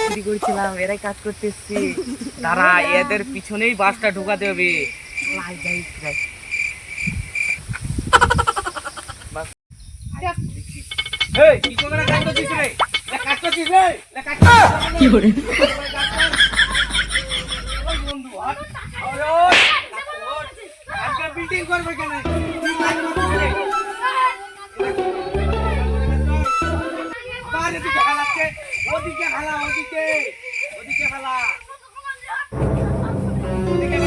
চুরি করছিলাম, এরাই কাজ করতে এসছি। তারা এদের পিছনেই বাসটা ঢোকাতে হবে। বিল্ডিং করবে কেন? ওদিকে হালাচ্ছে, ওদিকে হালা, ওদিকে ওদিকে হালা, ওদিকে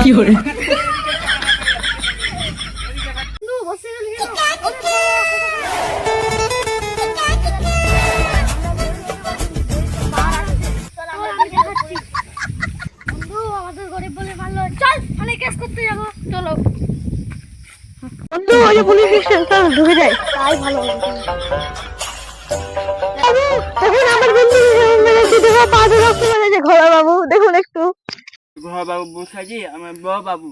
কি করে আমাদের গরিব বলে ভালো। চল থানায় কেস করতে যাবো, চলো। পুলিশ স্টেশন ঢুকে যায়, তাই ভালো হবে। আমার বন্ধু ঘোড়া বাবু, দেখুন একটু ঘোড়া বাবু বসাজি, আমার বড় বাবু।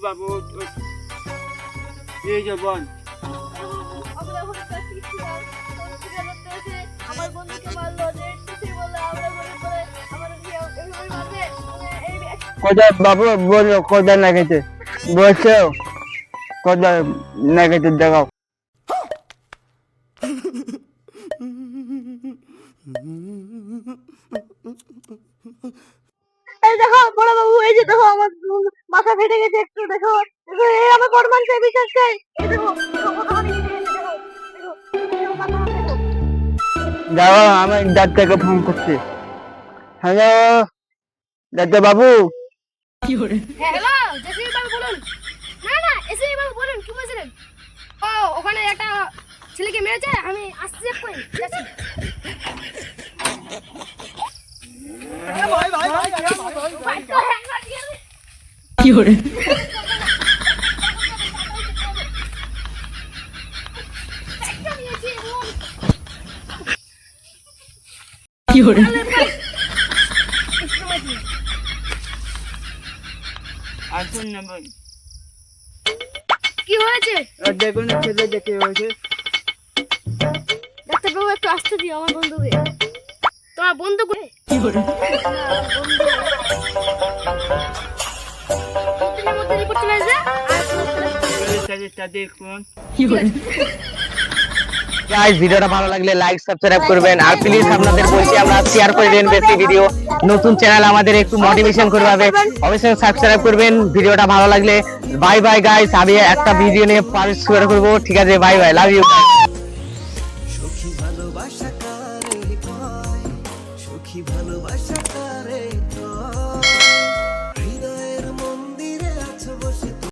বাবু এই যে বল, আমার বন্ধুকে মারলো, কোথায় বাবু বললো, কোথায় নাগেছে বলছো, কোথায় নাগেছে দেখাও। এই দেখো বড় বাবু, এই যে দেখো আমার মাথা ফেটে গেছে একটু, দেখো এই আমার বড় মানুষের বিশ্বাস চাই। এই দেখো দেখো আমি ডাক্তারকে ফোন করছি। হ্যালো ডাক্তার বাবু। হ্যালো জেসিবি বাবু বলুন। না এসিবি বাবু বলুন, কি বলছিলেন? ও ওখানে একটা ছেলেকে মেরেছে, আমি আসছি এক্ষুনি, যাচ্ছি। কি করে কি করে আসুন না ভাই, কি হয়েছে? দেখুন ছেলে দেখে হয়েছে। ডাক্তার বাবু একটু আসতে দিও আমার বন্ধুকে। তোমার বন্ধু কি করে রিপোর্ট চলে আসবে। দেখুন কি করে গাইস, ভিডিওটা ভালো লাগলে লাইক সাবস্ক্রাইব করবেন, আর প্লিজ আপনাদের বলছি আমরা শেয়ার করে দেন বেশি ভিডিও। নতুন চ্যানেল আমাদের একটু মোটিভেশন করবে, অবশ্যই সাবস্ক্রাইব করবেন ভিডিওটা ভালো লাগলে। বাই বাই গাইস, আমি একটা ভিডিও নিয়ে পাবলিশ করব, ঠিক আছে? Bye bye, love you. সখী ভালোবাসা কারে কয়, সখী ভালোবাসা